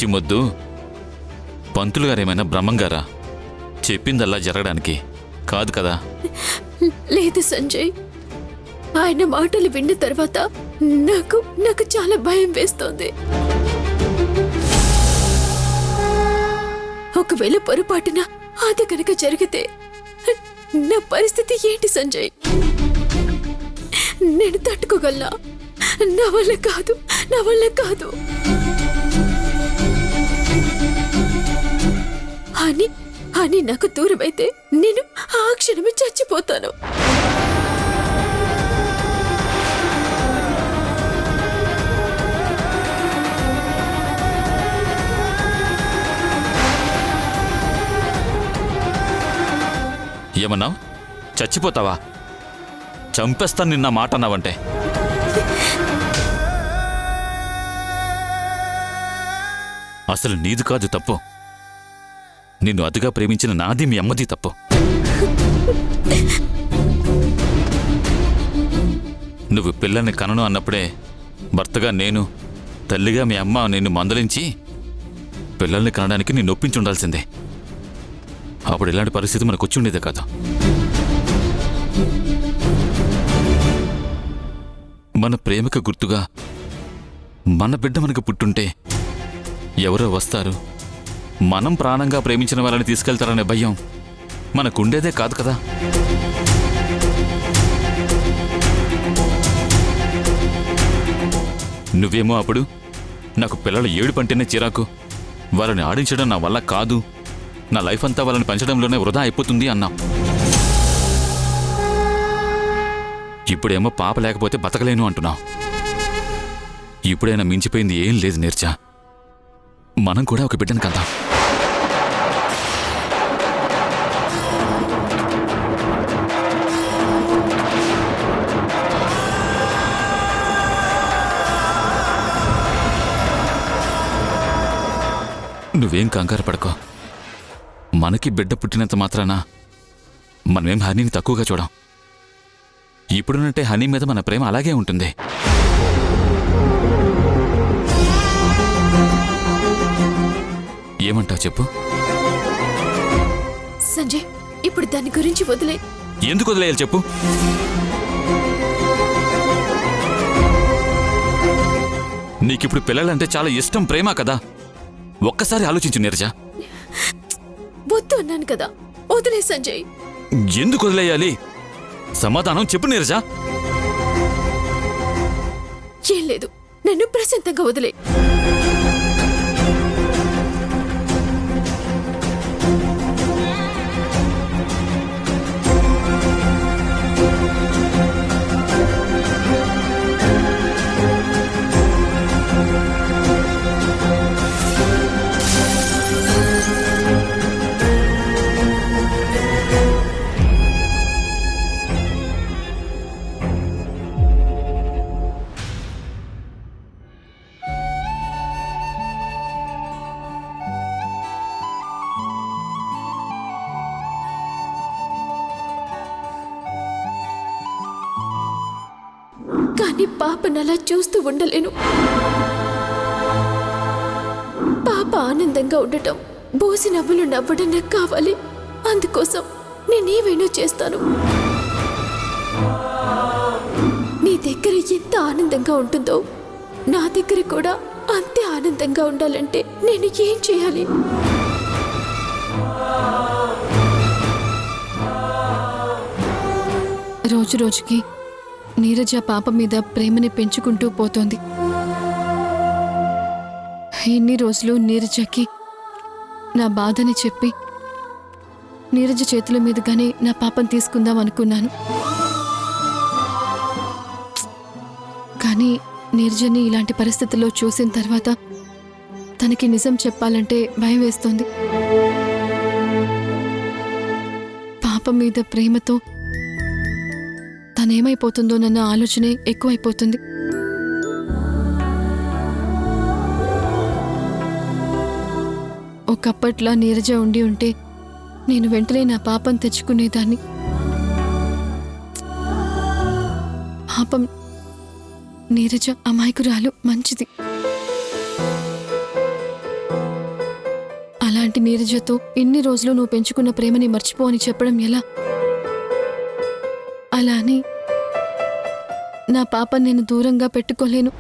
పిచ్చి మొద్దు, పంతులు గారేమైనా బ్రహ్మంగారా చెప్పిందల్లా జరగడానికి కాదు కదా? లేదు సంజయ్, ఆయన మాటలు విన్న తర్వాత నాకు చాలా భయం వేస్తోంది. ఒకవేళ పొరపాటున అది కనుక జరిగితే నా పరిస్థితి ఏంటి సంజయ్? నేను తట్టుకోగలనా? నా వల్ల కాదు. అని నాకు దూరమైతే నేను ఆ క్షణమే చచ్చిపోతాను. ఏమన్నావు? చచ్చిపోతావా? చంపేస్తాను నిన్న మాట అన్నావంటే. అసలు నీది కాదు తప్పు, నిన్ను అతిగా ప్రేమించిన నాది మీ అమ్మది తప్పు. నువ్వు పిల్లని కనను అన్నప్పుడే భర్తగా నేను, తల్లిగా మీ అమ్మ నిన్ను మందలించి పిల్లల్ని కనడానికి నిన్ను ఒప్పించి ఉండాల్సిందే. అప్పుడు ఇలాంటి పరిస్థితి మనకు వచ్చి ఉండేదే కాదు. మన ప్రేమకు గుర్తుగా మన బిడ్డ మనకు పుట్టుంటే ఎవరో వస్తారు, మనం ప్రాణంగా ప్రేమించిన వాళ్ళని తీసుకెళ్తారనే భయం మనకుండేదే కాదు కదా. నువ్వేమో అప్పుడు నాకు పిల్లల ఏడుపంటేనే చిరాకు, వాళ్ళని ఆడించడం నా వల్ల కాదు, నా లైఫ్ అంతా వాళ్ళని పెంచడంలోనే వృధా అయిపోతుంది అన్నాం. ఇప్పుడేమో పాప లేకపోతే బతకలేను అంటున్నావు. ఇప్పుడైనా మించిపోయింది ఏం లేదు నీర్జా, మనం కూడా ఒక బిడ్డను కందాం. నువ్వేం కంగారు పడకో, మనకి బిడ్డ పుట్టినంత మాత్రాన మనమేం హనీని తక్కువగా చూడం. ఇప్పుడునంటే హనీ మీద మన ప్రేమ అలాగే ఉంటుంది. ఏమంటావు చెప్పు? సంజయ్, ఇప్పుడు దాని గురించి వదిలే. ఎందుకు వదిలేయాలి చెప్పు? నీకిప్పుడు పిల్లలంటే చాలా ఇష్టం, ప్రేమ కదా. ఒక్కసారి ఆలోచించు నీరజ. వద్దు అన్నాను కదా, వదిలే సంజయ్. ఎందుకు వదిలేయాలి? సమాధానం చెప్పు నీరజ. ఏం లేదు, నన్ను ప్రశాంతంగా వదిలే. కానీ పాపను అలా చూస్తూ ఉండలేను. పాప ఆనందంగా ఉండటం, బోసి నవ్వులు నవ్వడం నాకు కావాలి. అందుకోసం నేనేమైనా చేస్తాను. నీ దగ్గర ఎంత ఆనందంగా ఉంటుందో నా దగ్గర కూడా అంతే ఆనందంగా ఉండాలంటే నేను ఏం చేయాలి? రోజు రోజుకి నీరజ పాప మీద ప్రేమని పెంచుకుంటూ పోతోంది. ఇన్ని రోజులు నీరజకి నా బాధని చెప్పి నీరజ చేతుల మీదుగానే నా పాపను తీసుకుందాం అనుకున్నాను. కానీ నీరజని ఇలాంటి పరిస్థితుల్లో చూసిన తర్వాత తనకి నిజం చెప్పాలంటే భయం వేస్తోంది. పాప మీద ప్రేమతో తనేమైపోతుందోనన్న ఆలోచనే ఎక్కువైపోతుంది. ఒకప్పట్లా నీరజ ఉండి ఉంటే నేను వెంటనే నా పాపం తెచ్చుకునేదాన్ని. పాపం నీరజ అమాయకురాలు, మంచిది. అలాంటి నీరజతో ఇన్ని రోజులు నువ్వు పెంచుకున్న ప్రేమని మర్చిపో అని చెప్పడం ఎలా? అలా అని నా పాప నేను దూరంగా పెట్టుకోలేను.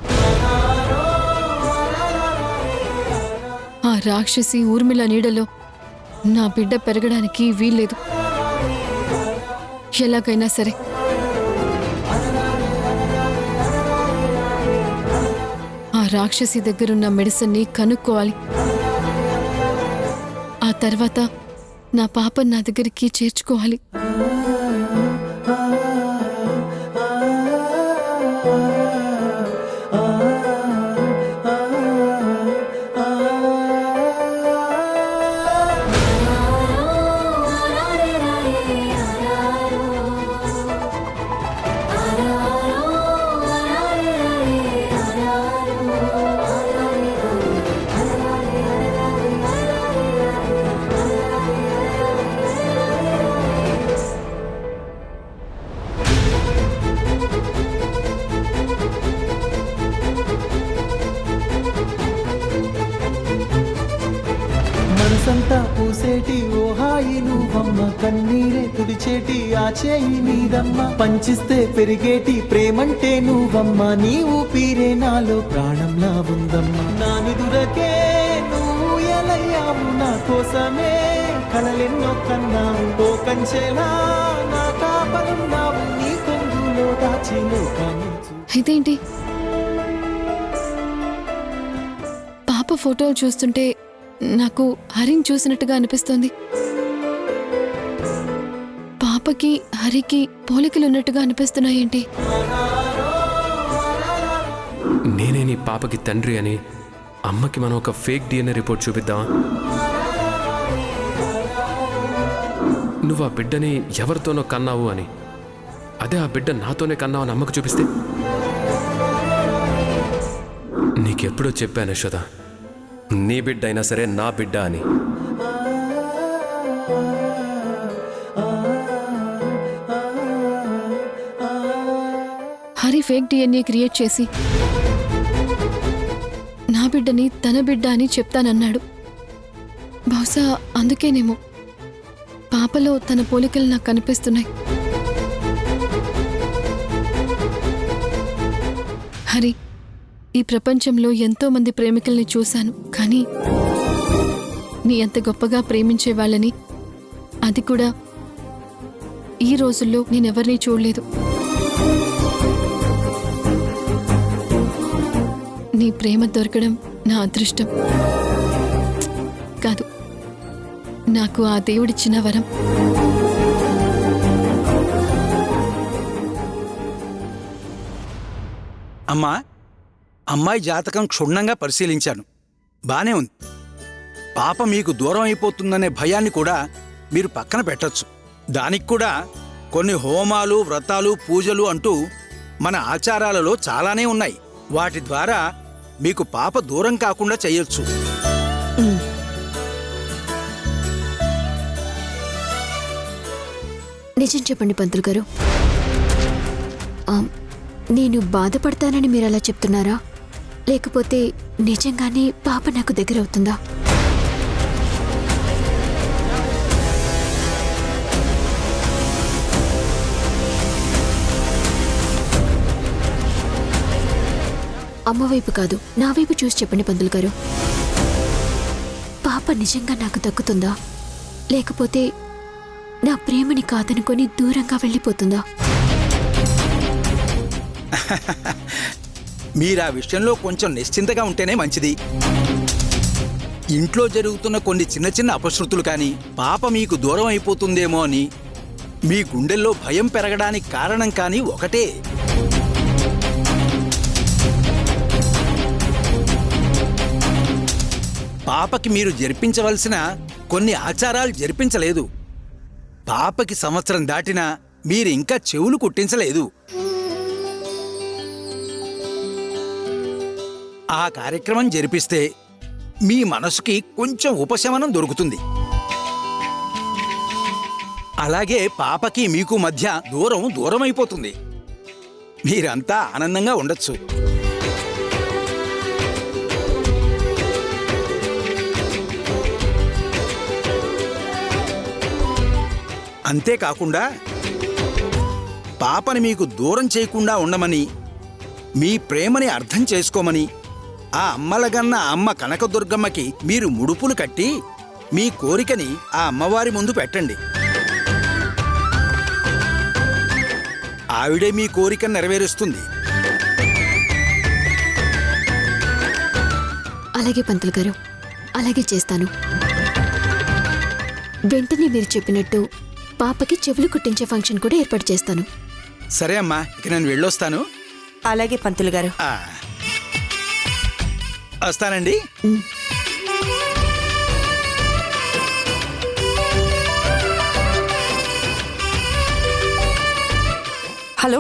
ఆ రాక్షసి ఊర్మిళ నీడలో నా బిడ్డ పెరగడానికి వీల్లేదు. ఎలాగైనా సరే ఆ రాక్షసి దగ్గరున్న మెడిసిన్ని కనుక్కోవాలి. ఆ తర్వాత నా పాపను నా దగ్గరికి చేర్చుకోవాలి. మనసంతా పూసేటి ఓ హాయి నువ్వమ్మ, కన్నీరే తుడిచేటి ఆ చేయి నీదమ్మ, పంచిస్తే పెరిగేటి ప్రేమంటే నువ్వమ్మ, నీ ఊపిరే నాలో ప్రాణంలా ఉందమ్మ. నా నిదురకే నువ్వు ఎలయ్యావు, నా కోసమే కలలెన్నో కన్నావు, ఓ కంచెలా నా కాపలున్నావు, నీ కొంగులో దాచి లోకాన్ని ఇదేంటి? పాప ఫోటోలు చూస్తుంటే నాకు హరిని చూసినట్టుగా అనిపిస్తుంది. పాపకి హరికి పోలికలు ఉన్నట్టుగా అనిపిస్తున్నాయేంటి? నేనే నీ పాపకి తండ్రి అని అమ్మకి మనం ఒక ఫేక్ DNA రిపోర్ట్ చూపిద్దామా? నువ్వు ఆ బిడ్డని ఎవరితోనో కన్నావు అని, అదే ఆ బిడ్డ నాతోనే కన్నావు అని అమ్మకు చూపిస్తే? నీకెప్పుడో చెప్పాను యశోద, నీ బిడ్డ అయినా సరే నా బిడ్డ అని. హరి ఫేక్ DNA క్రియేట్ చేసి నా బిడ్డని తన బిడ్డ అని చెప్తానన్నాడు. బహుశా అందుకేనేమో పాపలో తన పోలికలు నాకు కనిపిస్తున్నాయి. హరి, ఈ ప్రపంచంలో ఎంతో మంది ప్రేమికుల్ని చూశాను, కానీ నీ అంత గొప్పగా ప్రేమించే వాళ్ళని, అది కూడా ఈ రోజుల్లో నేనెవరినీ చూడలేదు. నీ ప్రేమ దొరకడం నా అదృష్టం కాదు, నాకు ఆ దేవుడిచ్చిన వరం. అమ్మా, అమ్మాయి జాతకం క్షుణ్ణంగా పరిశీలించాను. బానే ఉంది. పాప మీకు దూరం అయిపోతుందనే భయాన్ని కూడా మీరు పక్కన పెట్టొచ్చు. దానికి కూడా కొన్ని హోమాలు, వ్రతాలు, పూజలు అంటూ మన ఆచారాలలో చాలానే ఉన్నాయి. వాటి ద్వారా మీకు పాప దూరం కాకుండా చెయ్యొచ్చు. నిజం చెప్పండి పంతులు గారు, నేను బాధపడతానని మీరు అలా చెప్తున్నారా, లేకపోతే నిజంగానే పాప నాకు దగ్గర అవుతుందా? అమ్మ వైపు కాదు, నా వైపు చూసి చెప్పండి పంతులు గారు. పాప నిజంగా నాకు దక్కుతుందా, లేకపోతే నా ప్రేమని కాదనుకొని దూరంగా వెళ్ళిపోతుందా? మీరా విషయంలో కొంచెం నిశ్చింతగా ఉంటేనే మంచిది. ఇంట్లో జరుగుతున్న కొన్ని చిన్న చిన్న అపశృతులు కానీ, పాప మీకు దూరం అయిపోతుందేమో అని మీ గుండెల్లో భయం పెరగడానికి కారణం కానీ ఒకటే. పాపకి మీరు జరిపించవలసిన కొన్ని ఆచారాలు జరిపించలేదు. పాపకి సంవత్సరం దాటినా మీరింకా చెవులు కుట్టించలేదు. ఆ కార్యక్రమం జరిపిస్తే మీ మనసుకి కొంచెం ఉపశమనం దొరుకుతుంది. అలాగే పాపకి మీకు మధ్య దూరం అయిపోతుంది. మీరంతా ఆనందంగా ఉండొచ్చు. అంతేకాకుండా పాపని మీకు దూరం చేయకుండా ఉండమని, మీ ప్రేమని అర్థం చేసుకోమని, ఆ అమ్మలగన్న అమ్మ కనకదుర్గమ్మకి మీరు ముడుపులు కట్టి మీ కోరికని ఆ అమ్మవారి ముందు పెట్టండి. ఆవిడే మీ కోరిక నెరవేరుస్తుంది. అలాగే పంతులు గారు, అలాగే చేస్తాను. వెంటనే మీరు చెప్పినట్టు పాపకి చెవులు కుట్టించే ఫంక్షన్ కూడా ఏర్పాటు చేస్తాను. సరే అమ్మా, ఇక నేను వెళ్ళొస్తాను. అలాగే పంతులు గారు. ఆ, వస్తానండి. హలో,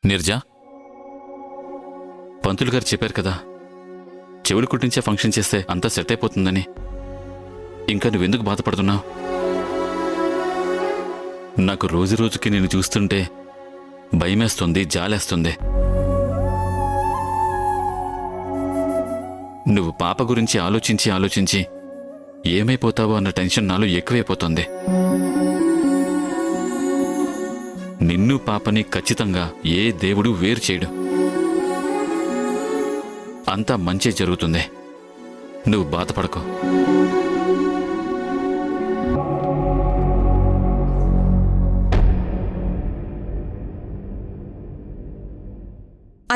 నిర్జా, పంతులు గారు చెప్పారు కదా, చెవులు కుట్టించే ఫంక్షన్ చేస్తే అంతా సెట్ అయిపోతుందని. ఇంకా నువ్వెందుకు బాధపడుతున్నావు? నాకు రోజు రోజుకి నేను చూస్తుంటే భయమేస్తుంది, జాలేస్తుంది. నువ్వు పాప గురించి ఆలోచించి ఆలోచించి ఏమైపోతావో అన్న టెన్షన్ నాలో ఎక్కువైపోతుంది. నిన్ను పాపని ఖచ్చితంగా ఏ దేవుడు వేరు చేయడు. అంతా మంచే జరుగుతుంది. నువ్వు బాధపడకు.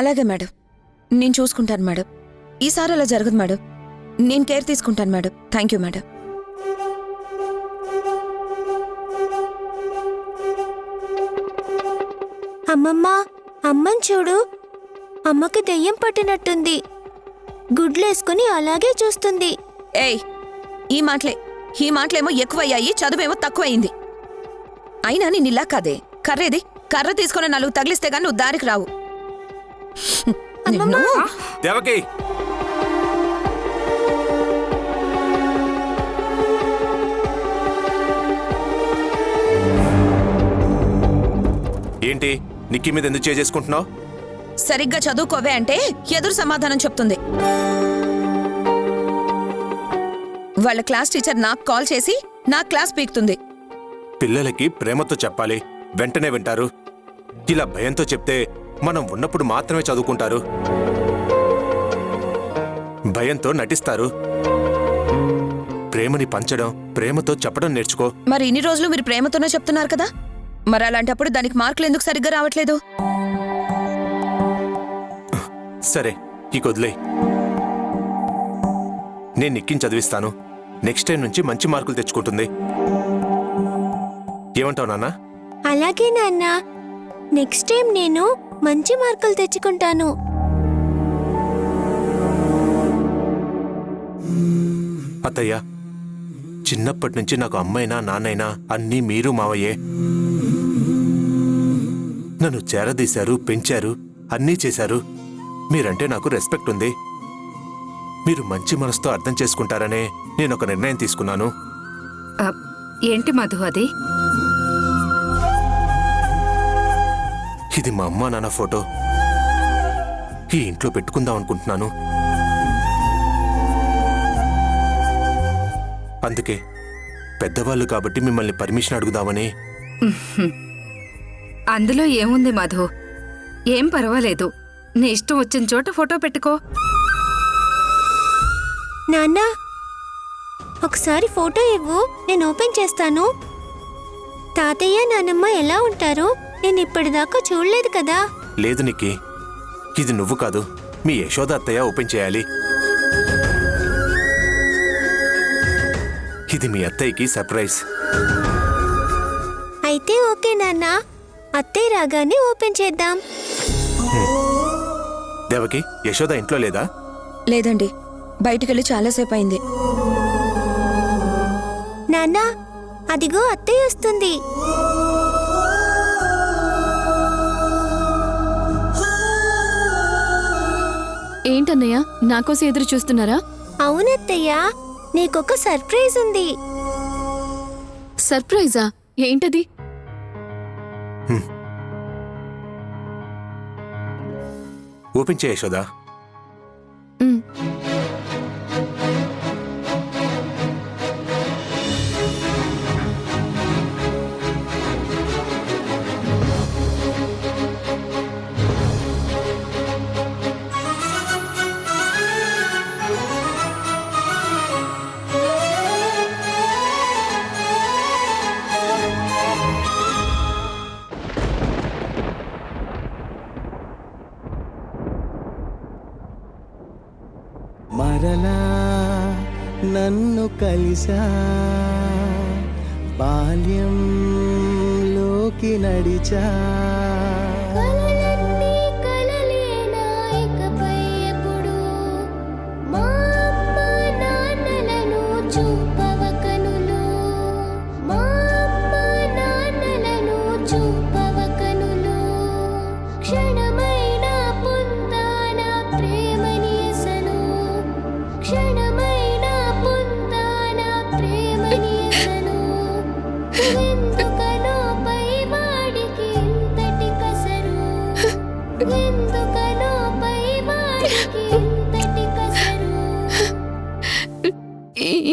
అలాగే మేడం, నేను చూసుకుంటాను మేడం. ఈసారి అలా జరగదు మేడం. నేను కేర్ తీసుకుంటాను మేడం. Thank you madam. అమ్మమ్మ, అమ్మని చూడు, అమ్మకి దెయ్యం పట్టినట్టుంది. గుడ్లేసుకుని అలాగే చూస్తుంది. ఏయ్, ఈ మాటలేమో ఎక్కువయ్యాయి, చదువేమో తక్కువయింది. అయినా నేను ఇలా కాదే. కర్రేది? కర్ర తీసుకుని 4 తగిలిస్తే గాని నువ్వు దారికి రావు. నిన్ను దేవకి, ఏంటి నిక్కీ మీద ఎందుకు చేసుకుంటున్నావు? సరిగ్గా చదువుకోవే అంటే ఎదురు సమాధానం చెప్తుంది. వాళ్ళ క్లాస్ టీచర్ నాకు కాల్ చేసి నా క్లాస్ పీకుతుంది. పిల్లలకి ప్రేమతో చెప్పాలి, వెంటనే వింటారు. ఇలా భయంతో చెప్తే మనం ఉన్నప్పుడు మాత్రమే చదువుకుంటారు. భయంతో నటిస్తారు. ప్రేమని పంచడం, ప్రేమతో చెప్పడం నేర్చుకో. మరి ఇన్ని రోజులు మీరు ప్రేమతోనే చెప్తున్నారు కదా, మరి అలాంటప్పుడు దానికి మార్కులు ఎందుకు సరిగ్గా రావట్లేదు? సరే, ఇక వదిలే. నేను నిక్కిని చదివిస్తాను. నెక్స్ట్ టైం నుంచి మంచి మార్కులు తెచ్చుకుంటుంది. ఏమంటావు నాన్న? అలాగే నాన్న, నెక్స్ట్ టైం నేను మంచి మార్కులు తెచ్చుకుంటాను. అత్తయ్య, చిన్నప్పటి నుంచి నాకు అమ్మైనా నాన్నైనా అన్నీ మీరు మావయ్యే. నన్ను చేరదీశారు, పెంచారు, అన్నీ చేశారు. మీరంటే నాకు రెస్పెక్ట్ ఉంది. మీరు మంచి మనసుతో అర్థం చేసుకుంటారనే నేను ఒక నిర్ణయం తీసుకున్నాను. ఏంటి మధు అది? ఇది మా అమ్మా నాన్న ఫోటో. ఈ ఇంట్లో పెట్టుకుందాం అనుకుంటున్నాను. అందుకే పెద్దవాళ్ళు కాబట్టి మిమ్మల్ని పర్మిషన్ అడుగుదామని. అందులో ఏముంది మధు, ఏం పర్వాలేదు. నీ ఇష్టం వచ్చిన చోట ఫోటో పెట్టుకో. నాన్న, ఒకసారి ఫోటో ఇవ్వు, నేను ఓపెన్ చేస్తాను. తాతయ్య నానమ్మ ఎలా ఉంటారు? నేను ఇప్పటిదాకా చూడలేదు కదా. లేదు నిక్కి, ఇది నువ్వు కాదు, మీ యశోద అత్తయ్య ఓపెన్ చేయాలి. ఇది మీ అత్తయ్యకి సర్ప్రైజ్. అయితే ఓకే నాన్న, అత్తయ్య రాగానే ఓపెన్ చేద్దాం. దేవకి, యశోద ఇంట్లో లేదా? లేదండి, బయటికెళ్ళి చాలాసేపు అయింది. నాన్న, అదిగో అత్తయ్య వస్తుంది. ఏంటన్నయ్య, నాకోసం ఎదురు చూస్తున్నారా? అవునత్తయ్య, నీకొక సర్ప్రైజ్ ఉంది. సర్ప్రైజా? ఏంటది? ఓపెన్ చేయ యశోదా. ఉమ్. మరలా నన్ను కలిసా బాల్యంలోకి నడిచా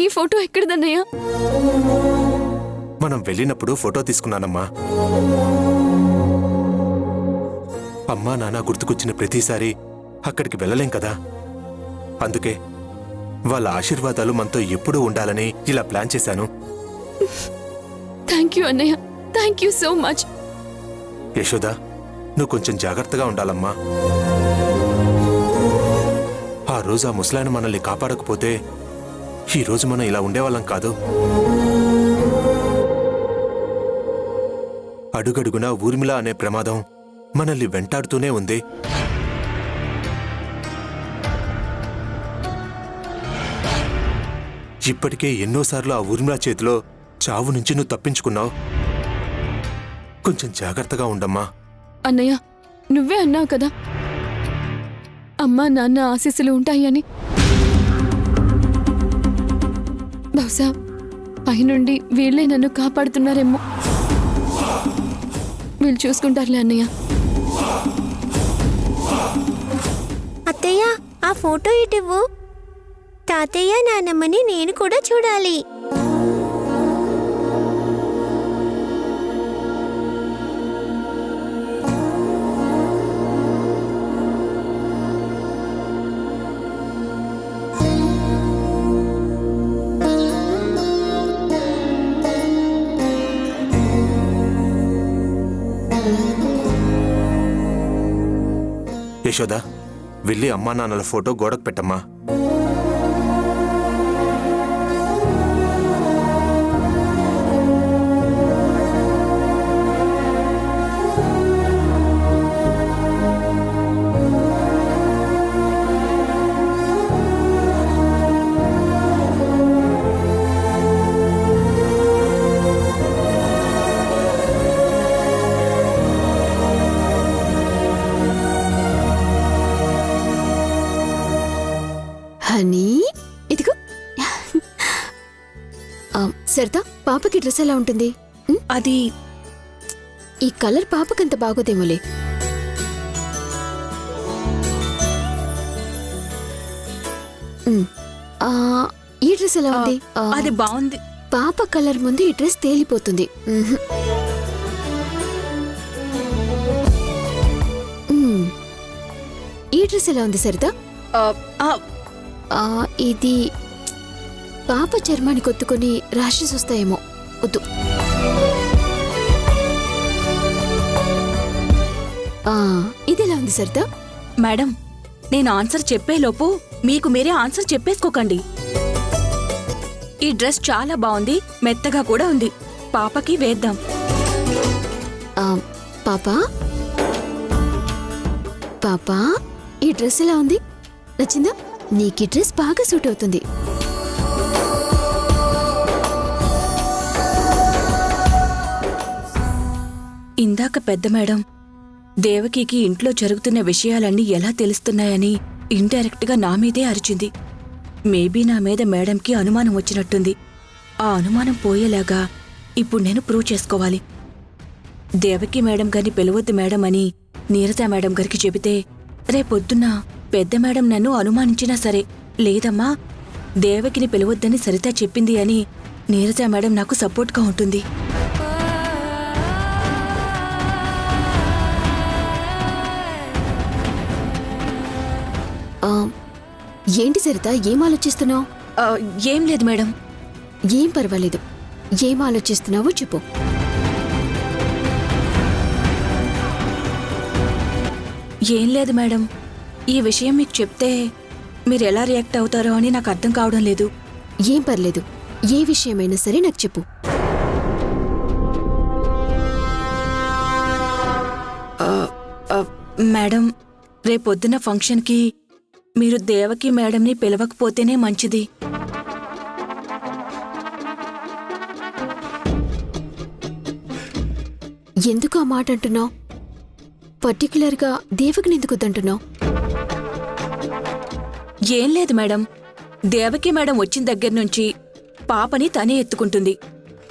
ఈ ఫోటో ఎక్కడిదన్నయ్య? మనం వెళ్ళినప్పుడు ఫోటో తీసుకున్నానమ్మా. అమ్మా నాన్న గుర్తుకొచ్చిన ప్రతిసారి అక్కడికి వెళ్ళలేం కదా. అందుకే వాళ్ళ ఆశీర్వాదాలు మనతో ఎప్పుడూ ఉండాలని ఇలా ప్లాన్ చేశాను. థ్యాంక్ యూ అన్నయ్య, thank you so much. Yashoda, నువ్వు కొంచెం జాగ్రత్తగా ఉండాలమ్మా. ఆ రోజు ఆ ముసలాయన మనల్ని కాపాడకపోతే ఈ రోజు మనం ఇలా ఉండేవాళ్ళం కాదు. అడుగడుగునా ఊర్మిళ అనే ప్రమాదం మనల్ని వెంటాడుతూనే ఉంది. ఇప్పటికే ఎన్నోసార్లు ఆ ఊర్మిళ చేతిలో చావు నుంచి నువ్వు తప్పించుకున్నావు. కొంచెం జాగ్రత్తగా ఉండమ్మా. అన్నయ్య, నువ్వే అన్నావు కదా అమ్మా నాన్న ఆశీస్సులు ఉంటాయని. బహుశా పైనుండి వీళ్ళే నన్ను కాపాడుతున్నారేమో. వీళ్ళు చూసుకుంటారులే అన్నయ్య. అత్తయ్య, ఆ ఫోటో ఇటువ్వు. తాతయ్య నానమ్మని నేను కూడా చూడాలి. యశోదా, వెళ్ళి అమ్మా నాన్నల ఫోటో గోడకు పెట్టమ్మా. హనీ, ఇదిగో. సరితా, పాపకి డ్రెస్ ఎలా ఉంటుంది? అది ఈ కలర్ పాపకంత బాగోదేమోలే. ఈ డ్రెస్ ఎలా ఉంది? అది బాగుంది. పాప కలర్ ముందు ఈ డ్రెస్ తేలిపోతుంది. ఈ డ్రెస్ ఎలా ఉంది సరితా? ఇది పాప చర్మాన్ని కొత్తుకొని ర్యాషెస్ వస్తాయేమో. వద్దు. ఇది ఎలా ఉంది సరితా? మేడం, నేను ఆన్సర్ చెప్పేలోపు మీకు మీరే ఆన్సర్ చెప్పేసుకోకండి. ఈ డ్రెస్ చాలా బాగుంది, మెత్తగా కూడా ఉంది. పాపకి వేద్దాం. పాపా పాపా, ఈ డ్రెస్ ఎలా ఉంది? నచ్చిందా? నీకు ఈ డ్రెస్ బాగా సూట్ అవుతుంది. ఇందాక పెద్ద మేడం దేవకికి ఇంట్లో జరుగుతున్న విషయాలన్నీ ఎలా తెలుస్తున్నాయని ఇండైరెక్ట్గా నా మీదే అరిచింది. మేబీ నా మీద మేడంకి అనుమానం వచ్చినట్టుంది. ఆ అనుమానం పోయేలాగా ఇప్పుడు నేను ప్రూవ్ చేసుకోవాలి. దేవకి మేడం గారిని పిలవద్దు మేడం అని నీరజ మేడం గారికి చెబితే రేపొద్దున్న పెద్ద మేడం నన్ను అనుమానించినా సరే, లేదమ్మా దేవకిని పిలవద్దని సరిత చెప్పింది అని నీరజ మేడం నాకు సపోర్ట్గా ఉంటుంది. ఏంటి సరిత, ఏం ఆలోచిస్తున్నావు? ఏం లేదు మేడం. ఏం పర్వాలేదు. ఏం ఆలోచిస్తున్నావో చెప్పు. ఏం లేదు మేడం, ఈ విషయం మీకు చెప్తే మీరు ఎలా రియాక్ట్ అవుతారో అని నాకు అర్థం కావడం లేదు. ఏం పర్లేదు, ఏ విషయమైనా సరే నాకు చెప్పు. మేడం, రేపొద్దున ఫంక్షన్కి మీరు దేవకి మేడంని పిలవకపోతేనే మంచిది. ఎందుకు ఆ మాట అంటున్నావు? పర్టికులర్గా దేవకిని ఎందుకు వద్దంటున్నావు? ఏం లేదు మేడం, దేవకి మేడం వచ్చిన దగ్గర నుంచి పాపని తనే ఎత్తుకుంటుంది.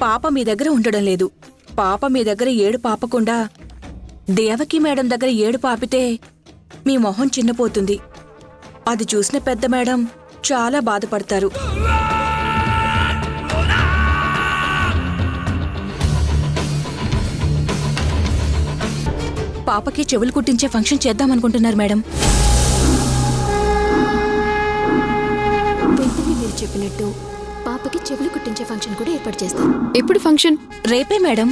పాప మీ దగ్గర ఉండడం లేదు. పాప మీ దగ్గర ఏడు పాపకుండా దేవకి మేడం దగ్గర ఏడు పాపితే మీ మొహం చిన్నపోతుంది. అది చూసిన పెద్ద మేడం చాలా బాధపడతారు. పాపకి చెవులు కుట్టించే ఫంక్షన్ చేద్దామనుకుంటున్నారు మేడం. వెంటనే మీరు చెప్పినట్టు పాపకి చెవులు కుట్టించే ఫంక్షన్ కూడా ఏర్పాటు చేస్తాం. ఎప్పుడు ఫంక్షన్? రేపే మేడం.